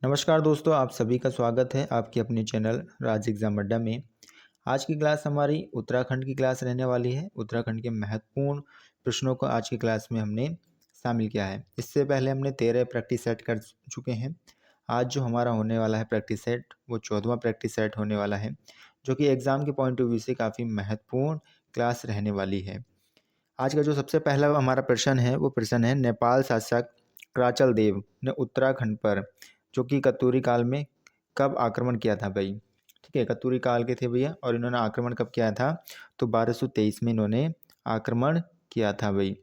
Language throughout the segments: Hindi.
नमस्कार दोस्तों, आप सभी का स्वागत है आपके अपने चैनल राज एग्जाम अड्डा में। आज की क्लास हमारी उत्तराखंड की क्लास रहने वाली है। उत्तराखंड के महत्वपूर्ण प्रश्नों को आज की क्लास में हमने शामिल किया है। इससे पहले हमने 13 प्रैक्टिस सेट कर चुके हैं। आज जो हमारा होने वाला है प्रैक्टिस सेट, वो 14वां प्रैक्टिस सेट होने वाला है, जो कि एग्ज़ाम के पॉइंट ऑफ व्यू से काफ़ी महत्वपूर्ण क्लास रहने वाली है। आज का जो सबसे पहला हमारा प्रश्न है, वो प्रश्न है नेपाल शासक कराचल देव ने उत्तराखंड पर, जो कि कत्यूरी काल में, कब आक्रमण किया था भाई। ठीक है, कत्यूरी काल के थे भैया, और इन्होंने आक्रमण कब किया था, तो 1223 में इन्होंने आक्रमण किया था भाई।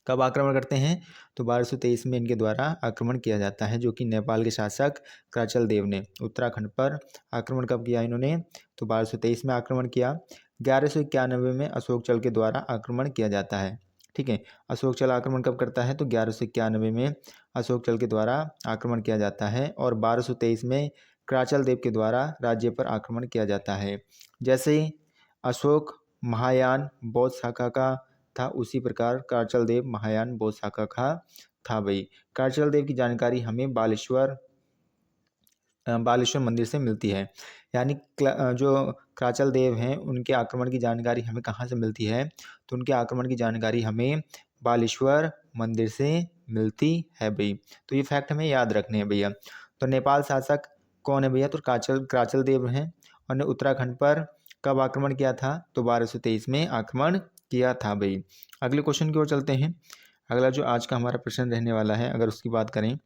कब आक्रमण करते हैं, तो 1223 में इनके द्वारा आक्रमण किया जाता है, जो कि नेपाल के शासक कराचल देव ने उत्तराखंड पर आक्रमण कब किया इन्होंने, तो 1223 में आक्रमण किया। 1191 में अशोक चल के द्वारा आक्रमण किया जाता है। ठीक है, अशोक चल आक्रमण कब करता है, तो 1191 में अशोक चल के द्वारा आक्रमण किया जाता है, और 1223 में कराचल देव के द्वारा राज्य पर आक्रमण किया जाता है। जैसे ही अशोक महायान बौद्ध शाखा का था, उसी प्रकार कराचल देव महायान बौद्ध शाखा का था भाई। कराचल देव की जानकारी हमें बालेश्वर मंदिर से मिलती है। यानी जो कराचल देव हैं, उनके आक्रमण की जानकारी हमें कहाँ से मिलती है, तो उनके आक्रमण की जानकारी हमें बालेश्वर मंदिर से मिलती है भाई। तो ये फैक्ट हमें याद रखने हैं भैया। तो नेपाल शासक कौन है भैया, तो कराचल देव हैं, और ने उत्तराखंड पर कब आक्रमण किया था, तो 1223 में आक्रमण किया था भाई। अगले क्वेश्चन की ओर चलते हैं। अगला जो आज का हमारा प्रश्न रहने वाला है, अगर उसकी बात करें,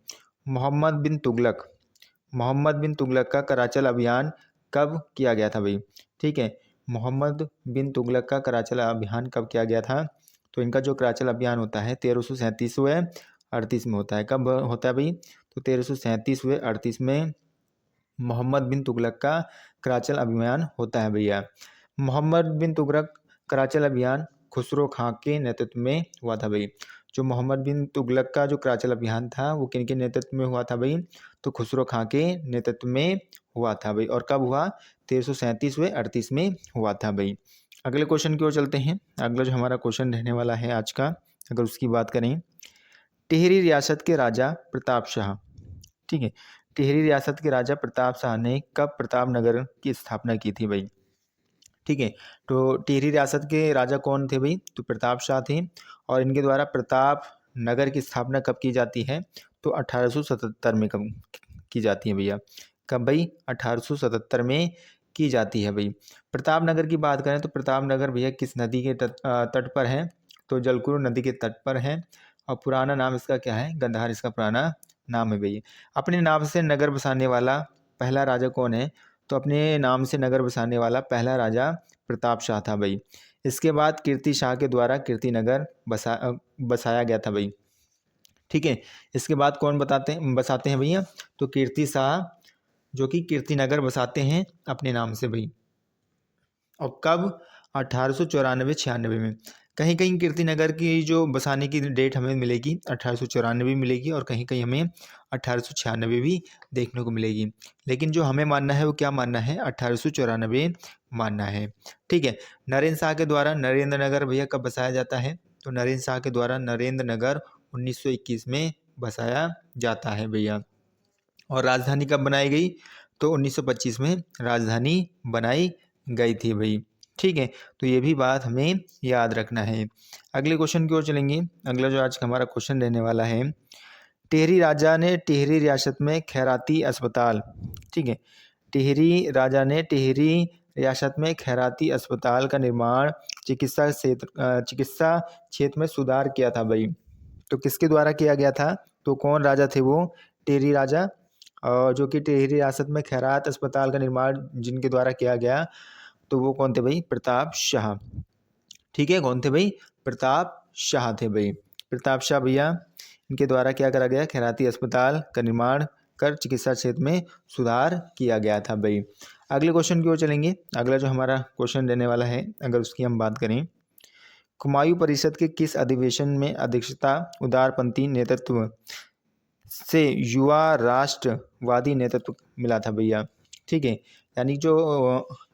मोहम्मद बिन तुगलक का कराचल अभियान कब किया गया था भाई। ठीक है, मोहम्मद बिन तुगलक का कराचल अभियान कब किया गया था, तो इनका जो कराचल अभियान होता है 1337वें 38 में होता है। कब होता है भाई, तो 1337वें 38 में मोहम्मद बिन तुगलक का कराचल अभियान होता है भैया। मोहम्मद बिन तुगलक कराचल अभियान खुसरो खां के नेतृत्व में हुआ था भाई। जो मोहम्मद बिन तुगलक का जो कराचल अभियान था, वो किन के नेतृत्व में हुआ था भाई, तो खुसरो खां के नेतृत्व में हुआ था भाई। और कब हुआ, 1337वें 38 में हुआ था भाई। अगले क्वेश्चन की ओर चलते हैं। अगला जो हमारा क्वेश्चन रहने वाला है आज का, अगर उसकी बात करें, टिहरी रियासत के राजा प्रताप शाह, ठीक है, टिहरी रियासत के राजा प्रताप शाह ने कब प्रतापनगर की स्थापना की थी भाई। ठीक है, तो टिहरी रियासत के राजा कौन थे भाई, तो प्रताप शाह थे, और इनके द्वारा प्रताप नगर की स्थापना कब की जाती है, तो 1877 में कब की जाती है भैया। कब भाई, 1877 में की जाती है भाई। प्रतापनगर की बात करें, तो प्रतापनगर भैया किस नदी के तट पर है, तो जलकुरु नदी के तट पर है, और पुराना नाम इसका क्या है, गंधार इसका पुराना नाम है भैया। अपने नाम से नगर बसाने वाला पहला राजा कौन है, तो अपने नाम से नगर बसाने वाला पहला राजा प्रताप शाह था भाई। इसके बाद कीर्ति शाह के द्वारा कीर्ति नगर बसाया गया था भाई। ठीक है, इसके बाद कौन बसाते हैं भैया, तो कीर्ति शाह, जो कि कीर्ति नगर बसाते हैं अपने नाम से भाई। और कब, 1894-96 में। कहीं कहीं कीर्तिनगर की जो बसाने की डेट हमें मिलेगी 1894 मिलेगी, और कहीं कहीं हमें 1896 भी देखने को मिलेगी। लेकिन जो हमें मानना है, वो क्या मानना है, 1894 मानना है। ठीक है, नरेंद्र शाह के द्वारा नरेंद्र नगर भैया कब बसाया जाता है, तो नरेंद्र शाह के द्वारा नरेंद्र नगर 1921 में बसाया जाता है भैया। और राजधानी कब बनाई गई, तो 1925 में राजधानी बनाई गई थी भाई। ठीक है, तो ये भी बात हमें याद रखना है। अगले क्वेश्चन की ओर चलेंगे। अगला जो आज का हमारा क्वेश्चन रहने वाला है, टिहरी राजा ने टिहरी रियासत में खैराती अस्पताल, ठीक है, टिहरी राजा ने टिहरी रियासत में खैराती अस्पताल का निर्माण चिकित्सा क्षेत्र में सुधार किया था भाई। तो किसके द्वारा किया गया था, तो कौन राजा थे वो, टिहरी राजा, और जो कि टिहरी रियासत में खैरात अस्पताल का निर्माण जिनके द्वारा किया गया, तो वो कौन थे भाई, प्रताप शाह। ठीक है, कौन थे भाई, प्रताप शाह थे भाई। प्रताप शाह भैया, इनके द्वारा क्या करा गया, खैराती अस्पताल का निर्माण कर चिकित्सा क्षेत्र में सुधार किया गया था भाई। अगले क्वेश्चन की ओर चलेंगे। अगला जो हमारा क्वेश्चन रहने वाला है, अगर उसकी हम बात करें, कुमायूं परिषद के किस अधिवेशन में अध्यक्षता उदारपंथी नेतृत्व से युवा राष्ट्रवादी नेतृत्व मिला था भैया। ठीक है, यानी जो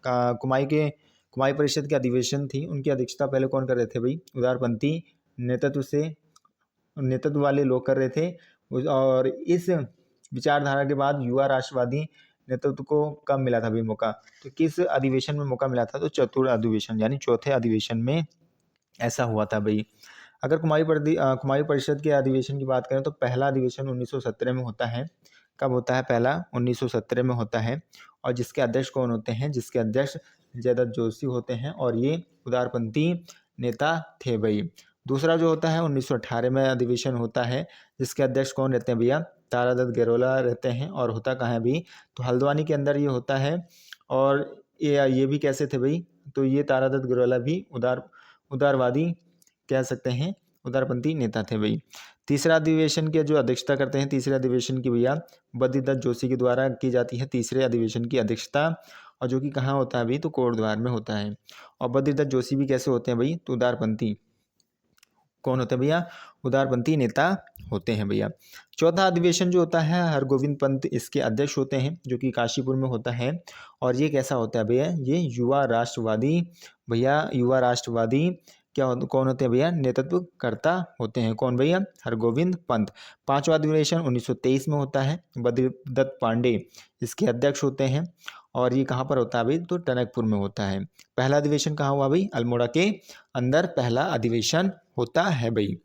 कुमाई परिषद के अधिवेशन थी, उनकी अध्यक्षता पहले कौन कर रहे थे भाई, उदारपंथी नेतृत्व वाले लोग कर रहे थे। और इस विचारधारा के बाद युवा राष्ट्रवादी नेतृत्व को कब मिला था भाई मौका? तो किस अधिवेशन में मौका मिला था? तो चतुर्थ अधिवेशन यानी चौथे अधिवेशन में ऐसा हुआ था भाई। अगर कुमारी परिषद के अधिवेशन की बात करें तो पहला अधिवेशन 1917 में होता है। कब होता है? पहला 1917 में होता है। और जिसके अध्यक्ष कौन होते हैं? जिसके अध्यक्ष जयदत्त जोशी होते हैं और ये उदारपंथी नेता थे भाई। दूसरा जो होता है 1918 में अधिवेशन होता है, जिसके अध्यक्ष कौन रहते हैं भैया? तारादत्त गेरोला रहते हैं। और होता कहाँ है भाई? तो हल्द्वानी के अंदर ये होता है। और ये भी कैसे थे भाई? तो ये तारादत्त गेरोला भी उदारवादी कह सकते हैं, उदारपंथी नेता थे भाई। तीसरा अधिवेशन की जो अध्यक्षता करते हैं, तीसरे अधिवेशन की भैया बद्रीदत्त जोशी के द्वारा की जाती है तीसरे अधिवेशन की अध्यक्षता। और जो कि कहाँ होता है भाई? तो कोटद्वार में होता है। और बद्रीदत्त जोशी भी कैसे होते हैं भाई? तो उदारपंथी कौन होते हैं भैया? उदारपंथी नेता होते हैं भैया। चौथा अधिवेशन जो होता है हरगोविंद पंत इसके अध्यक्ष होते हैं, जो कि काशीपुर में होता है। और ये कैसा होता है भैया? ये युवा राष्ट्रवादी भैया, युवा राष्ट्रवादी कौन होते हैं भैया? नेतृत्वकर्ता होते हैं। कौन भैया? हरगोविंद पंत। पांचवा अधिवेशन 1923 में होता है। बद्रीदत्त पांडे इसके अध्यक्ष होते हैं। और ये कहाँ पर होता है भाई? तो टनकपुर में होता है। पहला अधिवेशन कहाँ हुआ भाई? अल्मोड़ा के अंदर पहला अधिवेशन होता है भाई।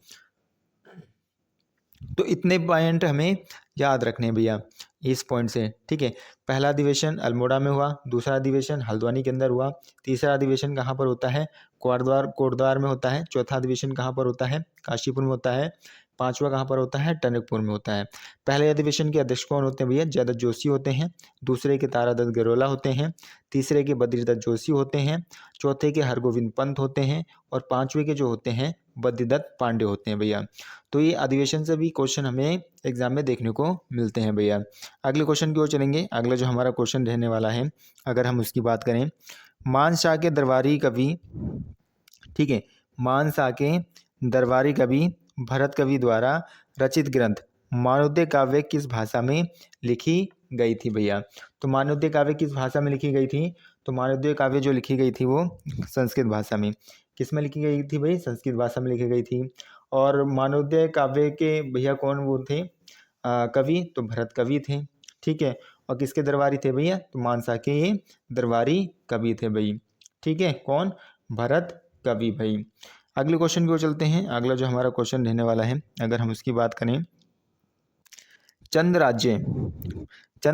तो इतने पॉइंट हमें याद रखने भैया इस पॉइंट से, ठीक है। पहला अधिवेशन अल्मोड़ा में हुआ, दूसरा अधिवेशन हल्द्वानी के अंदर हुआ, तीसरा अधिवेशन कहाँ पर होता है? कोटद्वार में होता है। चौथा अधिवेशन कहाँ पर होता है? काशीपुर में होता है। पांचवा कहाँ पर होता है? टनकपुर में होता है। पहले अधिवेशन के अध्यक्ष कौन होते हैं भैया? जयदत्त जोशी होते हैं। दूसरे के तारादत्त गेरोला होते हैं। तीसरे के बद्रीदत्त जोशी होते हैं। चौथे के हरगोविंद पंत होते हैं। और पांचवे के जो होते हैं बद्रीदत्त पांडे होते हैं भैया। तो ये अधिवेशन से भी क्वेश्चन हमें एग्जाम में देखने को मिलते हैं भैया। अगले क्वेश्चन की ओर चलेंगे। अगला जो हमारा क्वेश्चन रहने वाला है, अगर हम उसकी बात करें, मानशाह के दरबारी कवि, ठीक है, मानशाह के दरबारी कवि भरत कवि द्वारा रचित ग्रंथ मानवोदय काव्य किस भाषा में लिखी गई थी भैया? तो मानवोदय काव्य किस भाषा में लिखी गई थी? तो मानवोदय काव्य जो लिखी गई थी वो संस्कृत भाषा में। किस में लिखी गई थी भाई? संस्कृत भाषा में लिखी गई थी। और मानवोदय काव्य के भैया कौन वो थे कवि? तो भरत कवि थे, ठीक है। और किसके दरबारी थे भैया? तो मानसा के ये दरबारी कवि थे भाई, ठीक है। कौन? भरत कवि भाई। अगले क्वेश्चन की ओर चलते हैं। अगला जो हमारा क्वेश्चन रहने वाला है, अगर हम उसकी बात करें, चंद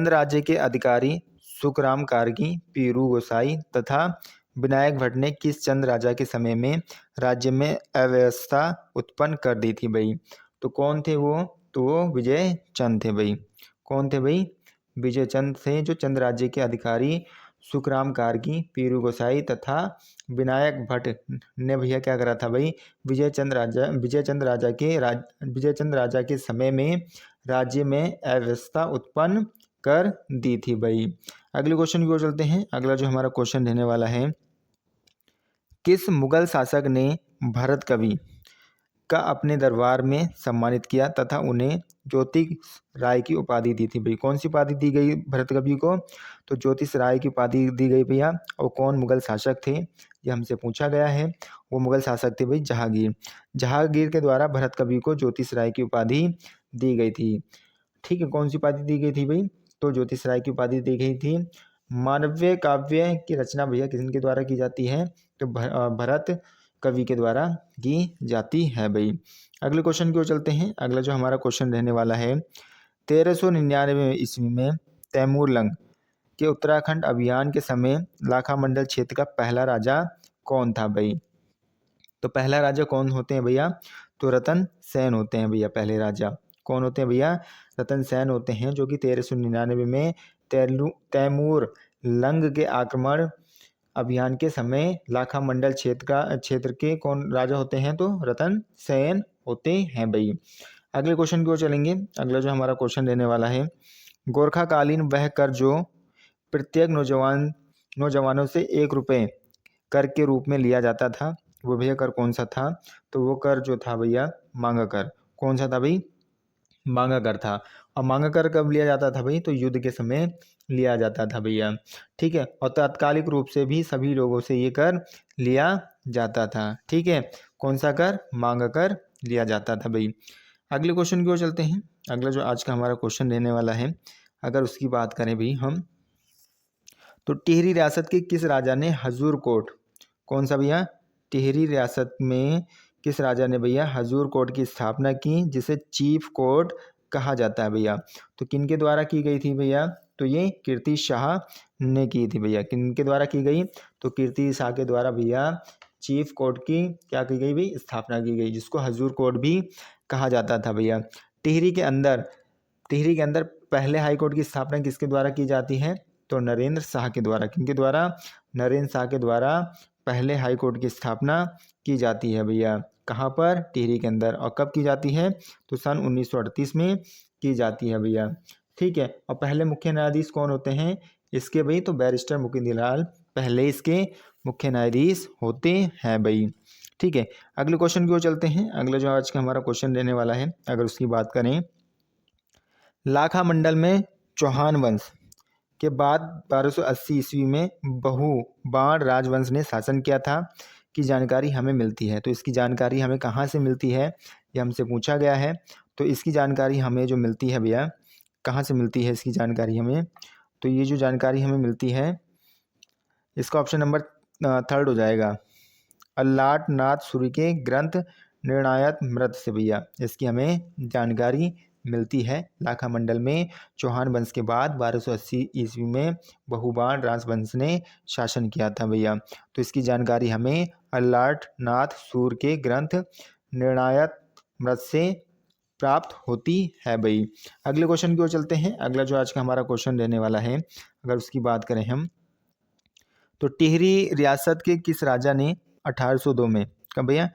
राज्य के अधिकारी सुखराम कारगी, पीरू गोसाई तथा विनायक भट्ट ने किस चंद राजा के समय में राज्य में अव्यवस्था उत्पन्न कर दी थी भाई? तो कौन थे वो? तो वो विजय चंद थे भाई। कौन थे भाई? विजय चंद थे, जो चंद राज्य के अधिकारी सुखराम कारगी, पीरू गोसाई तथा विनायक भट्ट ने भैया क्या करा था भाई? विजय चंद राजा के समय में राज्य में अव्यवस्था उत्पन्न कर दी थी भाई। अगले क्वेश्चन की ओर चलते हैं। अगला जो हमारा क्वेश्चन रहने वाला है, किस मुगल शासक ने भरत कवि का अपने दरबार में सम्मानित किया तथा उन्हें ज्योतिष राय की उपाधि दी थी भाई? कौन सी उपाधि दी गई भरत कवि को? तो ज्योतिष राय की उपाधि दी गई भैया। और कौन मुगल शासक थे, ये हमसे पूछा गया है। वो मुगल शासक थे भाई जहांगीर। जहांगीर के द्वारा भरत कवि को ज्योतिष राय की उपाधि दी गई थी, ठीक है। कौन सी उपाधि दी गई थी भाई? तो ज्योतिष राय की उपाधि दी गई थी। मानवीय काव्य की रचना भैया किसके द्वारा की जाती है? तो भरत कवि के द्वारा की जाती है भाई। अगले क्वेश्चन की ओर चलते हैं। अगला जो हमारा क्वेश्चन रहने वाला है, 1399 ईस्वी में तैमूर लंग के उत्तराखंड अभियान के समय लाखा मंडल क्षेत्र का पहला राजा कौन था भाई? तो पहला राजा कौन होते हैं भैया? तो रतन सेन होते हैं भैया पहले राजा। कौन होते हैं भैया? रतन सेन होते हैं, जो कि 1399 में तैमूर लंग के आक्रमण अभियान के समय लाखा मंडल क्षेत्र के कौन राजा होते हैं? तो रतन सेन होते हैं भाई। अगले क्वेश्चन की ओर चलेंगे। अगला जो हमारा क्वेश्चन रहने वाला है, गोरखाकालीन वह कर जो प्रत्येक नौजवानों से 1 रुपये कर के रूप में लिया जाता था, वो भैया कर कौन सा था? तो वो कर जो था भैया मांगा कर। कौन सा था भाई? मांगा कर था। और मांगा कर कब लिया जाता था भाई? तो युद्ध के समय लिया जाता था भैया, ठीक है। और तात्कालिक रूप से भी सभी लोगों से ये कर लिया जाता था, ठीक है। कौन सा कर? मांगा कर लिया जाता था भाई। अगले क्वेश्चन की ओर चलते हैं। अगला जो आज का हमारा क्वेश्चन रहने वाला है, अगर उसकी बात करें भाई हम, तो टिहरी रियासत के किस राजा ने हजूर कोट, कौन सा भैया, टिहरी रियासत में किस राजा ने भैया हजूर कोट की स्थापना की, जिसे चीफ कोर्ट कहा जाता है भैया। तो किन के द्वारा की गई थी भैया, तो ये कीर्ति शाह ने की थी भैया। किन के द्वारा की गई, तो कीर्ति शाह के द्वारा भैया चीफ कोर्ट की क्या की गई भाई, स्थापना की गई, जिसको हजूर कोर्ट भी कहा जाता था भैया। टिहरी के अंदर पहले हाई कोर्ट की स्थापना किसके द्वारा की जाती है, तो नरेंद्र शाह के द्वारा। किनके द्वारा, नरेंद्र शाह के द्वारा पहले हाई कोर्ट की स्थापना की जाती है भैया। कहाँ पर, टिहरी के अंदर। और कब की जाती है, तो सन 1938 में की जाती है भैया। ठीक है, और पहले मुख्य न्यायाधीश कौन होते हैं इसके भाई, तो बैरिस्टर मुकुंदलाल पहले इसके मुख्य न्यायाधीश होते हैं भाई। ठीक है, अगले क्वेश्चन की ओर चलते हैं। अगला जो आज का हमारा क्वेश्चन रहने वाला है, अगर उसकी बात करें, लाखा मंडल में चौहान वंश के बाद 1280 ईस्वी में बहुबाण राजवंश ने शासन किया था की जानकारी हमें मिलती है। तो इसकी जानकारी हमें कहाँ से मिलती है, ये हमसे पूछा गया है। तो इसकी जानकारी हमें जो मिलती है भैया, कहाँ से मिलती है इसकी जानकारी हमें, तो ये जो जानकारी हमें मिलती है, इसका ऑप्शन नंबर थर्ड हो जाएगा, अल्लाट नाथ सूरी के ग्रंथ निर्णायत मृत से भैया इसकी हमें जानकारी मिलती है। लाखा मंडल में चौहान वंश के बाद 1280 ईस्वी में बहुबाण राजवंश ने शासन किया था भैया। तो इसकी जानकारी हमें अल्लाट नाथ सूर के ग्रंथ निर्णायत मृत से प्राप्त होती है भाई। अगले क्वेश्चन की ओर चलते हैं। अगला जो आज का हमारा क्वेश्चन रहने वाला है, अगर उसकी बात करें हम, तो टिहरी रियासत के किस राजा ने 1802 में, कब भैया,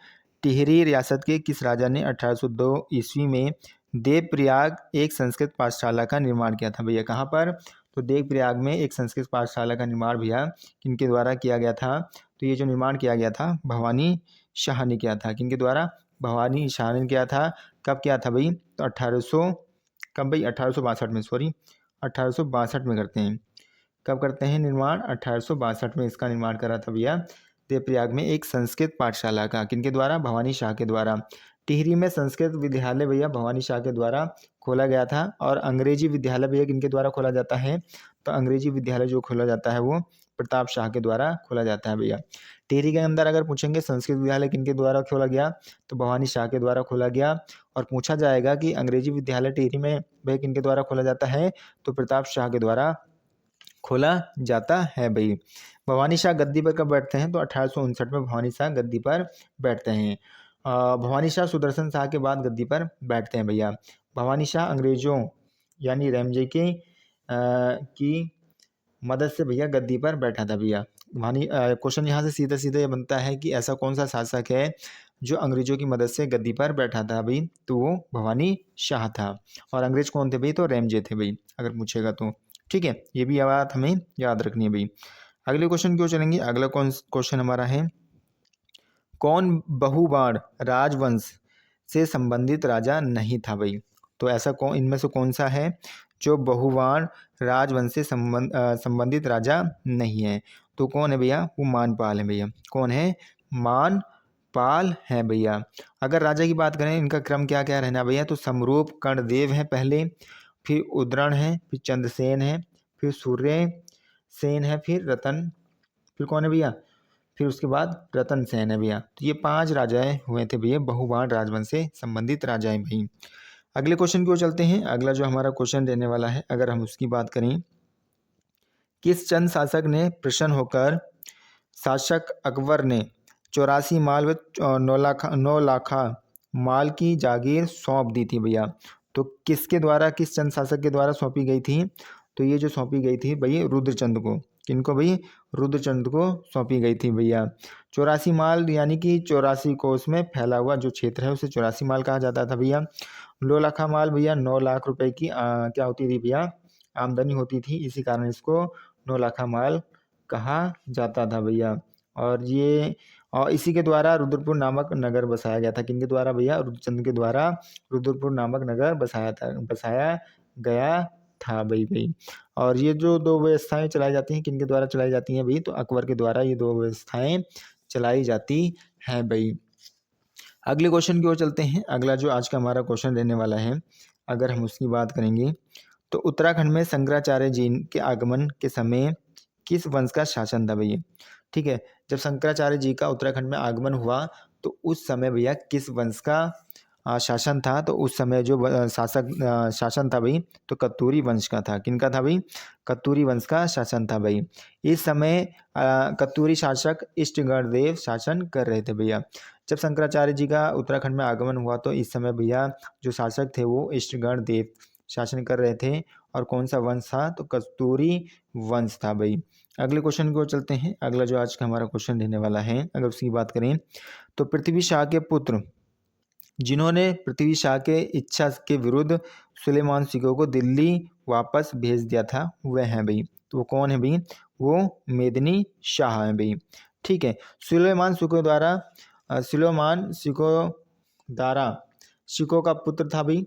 टिहरी रियासत के किस राजा ने 1802 ईस्वी में देवप्रयाग एक संस्कृत पाठशाला का निर्माण किया था भैया। कहाँ पर, तो देवप्रयाग में एक संस्कृत पाठशाला का निर्माण भैया किनके द्वारा किया गया था, तो ये जो निर्माण किया गया था भवानी शाह ने किया था। किनके द्वारा, भवानी शाह ने किया था। कब किया था भाई, तो 1800, कब भाई, 1862 में, सॉरी 1862 में करते हैं। कब करते हैं निर्माण, 1862 में इसका निर्माण करा था भैया देवप्रयाग में एक संस्कृत पाठशाला का। किनके द्वारा, भवानी शाह के द्वारा। टिहरी में संस्कृत विद्यालय भैया भवानी शाह के द्वारा खोला गया था। और अंग्रेजी विद्यालय भैया किनके द्वारा खोला जाता है, तो अंग्रेजी विद्यालय जो खोला जाता है वो प्रताप शाह के द्वारा खोला जाता है भैया। टिहरी के अंदर अगर पूछेंगे संस्कृत विद्यालय किनके द्वारा खोला गया, तो भवानी शाह के द्वारा खोला गया। और पूछा जाएगा कि अंग्रेजी विद्यालय टिहरी में भैया किनके द्वारा खोला जाता है, तो प्रताप शाह के द्वारा खोला जाता है भाई। भवानी शाह गद्दी पर कब बैठते हैं, तो 1859 में भवानी शाह गद्दी पर बैठते हैं। भवानी शाह सुदर्शन शाह के बाद गद्दी पर बैठते हैं भैया। भवानी शाह अंग्रेजों यानी रैमजे की मदद से भैया गद्दी पर बैठा था भैया। भवानी क्वेश्चन यहाँ से सीधा सीधा ये बनता है कि ऐसा कौन सा शासक है जो अंग्रेजों की मदद से गद्दी पर बैठा था भाई, तो वो भवानी शाह था। और अंग्रेज कौन थे भाई, तो रैमजे थे भाई, अगर पूछेगा तो। ठीक है, ये भी बात हमें याद रखनी है भाई। अगले क्वेश्चन की ओर चलेंगे। अगला कौन क्वेश्चन हमारा है, कौन बहुबाण राजवंश से संबंधित राजा नहीं था भाई। तो ऐसा कौन, इनमें से कौन सा है जो बहुबाण राजवंश से संबंधित राजा नहीं है, तो कौन है भैया, वो मानपाल है भैया। कौन है, मानपाल है भैया। अगर राजा की बात करें, इनका क्रम क्या क्या रहना भैया, तो समरूप कर्णदेव है पहले, फिर उद्रण है, फिर चंद्रसेन है, फिर सूर्य सेन है, फिर रतन, फिर कौन है भैया, फिर उसके बाद रतन सेन है भैया। तो ये 5 राजाएं हुए थे भैया बहुबाण राजवंश से संबंधित राजाएं भाई। अगले क्वेश्चन की ओर चलते हैं। अगला जो हमारा क्वेश्चन रहने वाला है, अगर हम उसकी बात करें, किस चंद शासक ने प्रसन्न होकर शासक अकबर ने 84 माल व 9 लाखा माल की जागीर सौंप दी थी भैया। तो किसके द्वारा, किस चंद शासक के द्वारा सौंपी गई थी, तो ये जो सौंपी गई थी भैया रुद्रचंद को। किनको भाई, रुद्रचंद को सौंपी गई थी भैया। 84 माल यानी कि 84 कोस में फैला हुआ जो क्षेत्र है उसे 84 माल कहा जाता था भैया। 9 लाखा माल भैया 9 लाख रुपए की क्या होती थी भैया, आमदनी होती थी, इसी कारण इसको 9 लाखा माल कहा जाता था भैया। और इसी के द्वारा रुद्रपुर नामक नगर बसाया गया था। किनके द्वारा भैया, रुद्रचंद के द्वारा रुद्रपुर नामक नगर बसाया गया था भाई। और ये जो 2 व्यवस्थाएं चलाई जाती हैं, किनके द्वारा चलाई जाती हैं भाई, तो अकबर के द्वारा ये 2 व्यवस्थाएं चलाई जाती हैं भाई। अगले क्वेश्चन की ओर चलते हैं। अगला जो आज का हमारा क्वेश्चन रहने वाला है, अगर हम उसकी बात करेंगे तो उत्तराखंड में शंकराचार्य जी के आगमन के समय किस वंश का शासन था भैया? ठीक है, जब शंकराचार्य जी का उत्तराखंड में आगमन हुआ तो उस समय भैया किस वंश का शासन था? तो उस समय जो शासन था भाई, तो कत्यूरी वंश का था। किनका था भाई? कत्यूरी वंश का शासन था भाई। इस समय कत्यूरी शासक इष्टगण देव शासन कर रहे थे भैया। जब शंकराचार्य जी का उत्तराखंड में आगमन हुआ तो इस समय भैया जो शासक थे वो इष्टगण देव शासन कर रहे थे। और कौन सा वंश था? तो कत्यूरी वंश था भाई। अगले क्वेश्चन की ओर चलते हैं। अगला जो आज का हमारा क्वेश्चन रहने वाला है, अगर उसकी बात करें तो पृथ्वी शाह के पुत्र जिन्होंने पृथ्वी शाह के इच्छा के विरुद्ध सुलेमान सिकों को दिल्ली वापस भेज दिया था, वह हैं भाई। तो वो कौन है भाई? वो मेदिनी शाह हैं भाई। ठीक है, सुलेमान सिको दारा सिको का पुत्र था भाई।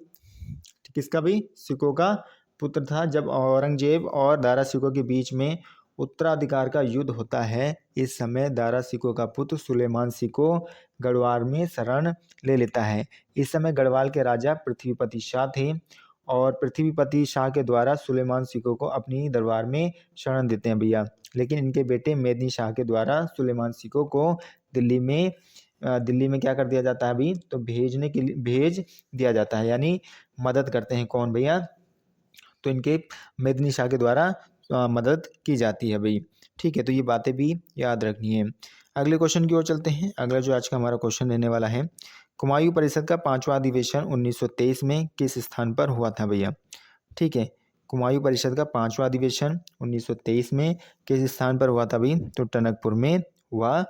किसका भाई? सिको का पुत्र था। जब औरंगजेब और दारा सिको के बीच में उत्तराधिकार का युद्ध होता है, इस समय दारा सिको का पुत्र सुलेमान सिको गढ़वाल में शरण ले लेता है। इस समय गढ़वाल के राजा पृथ्वीपति शाह थे और पृथ्वीपति शाह के द्वारा सुलेमान सिको को अपनी दरबार में शरण देते हैं भैया। लेकिन इनके बेटे मेदिनी शाह के द्वारा सुलेमान सिको को दिल्ली में क्या कर दिया जाता है अभी? तो भेज दिया जाता है, यानी मदद करते हैं कौन भैया? तो इनके मेदिनी शाह के द्वारा मदद की जाती है भाई। ठीक है, तो ये बातें भी याद रखनी है। अगले क्वेश्चन की ओर चलते हैं। अगला जो आज का हमारा क्वेश्चन रहने वाला है, कुमायूं परिषद का 5वां अधिवेशन 1923 में किस स्थान पर हुआ था भैया? ठीक है, कुमायूं परिषद का 5वां अधिवेशन 1923 में किस स्थान पर हुआ था भाई? तो टनकपुर में हुआ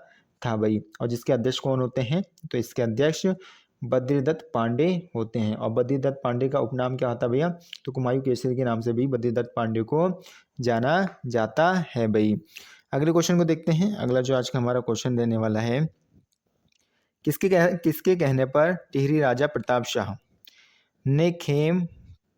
था भाई। और जिसके अध्यक्ष कौन होते हैं? तो इसके अध्यक्ष बद्रीदत्त पांडे होते हैं। और बद्रीदत्त पांडे का उपनाम क्या होता है भैया? तो कुमायूं केसरी के नाम से भी बद्रीदत्त पांडे को जाना जाता है भाई। अगले क्वेश्चन को देखते हैं। अगला जो आज का हमारा क्वेश्चन रहने वाला है, किसके कहने पर टिहरी राजा प्रताप शाह ने खेम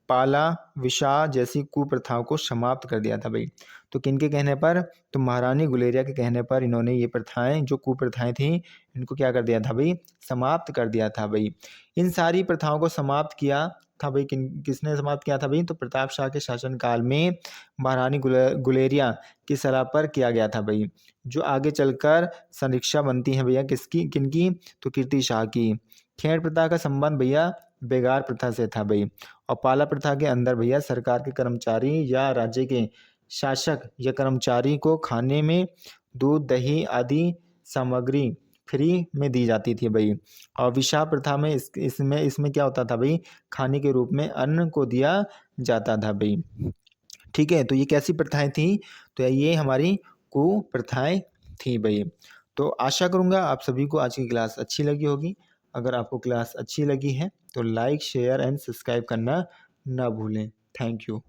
पाला विशाह जैसी कुप्रथाओं को समाप्त कर दिया था भाई? तो किनके कहने पर? तो महारानी गुलेरिया के कहने पर इन्होंने ये प्रथाएं, जो कुप्रथाएं थी, इनको क्या कर दिया था भाई? समाप्त कर दिया था भाई। इन सारी प्रथाओं को समाप्त किया था भाई, किसने समाप्त किया था भाई? तो प्रताप शाह के शासनकाल में महारानी गुलेरिया की सलाह पर किया गया था भाई। जो आगे चलकर संरक्षा बनती है भैया किसकी, किनकी? तो कीर्ति शाह की। खेड़ प्रथा का संबंध भैया बेगार प्रथा से था भाई। और पाला प्रथा के अंदर भैया सरकार के कर्मचारी या राज्य के शासक या कर्मचारी को खाने में दूध दही आदि सामग्री फ्री में दी जाती थी भाई। और विशाह प्रथा में इसमें क्या होता था भाई? खाने के रूप में अन्न को दिया जाता था भाई। ठीक है, तो ये कैसी प्रथाएं थी? तो ये हमारी कुप्रथाएं थी भाई। तो आशा करूंगा आप सभी को आज की क्लास अच्छी लगी होगी। अगर आपको क्लास अच्छी लगी है तो लाइक शेयर एंड सब्सक्राइब करना ना भूलें। Thank you.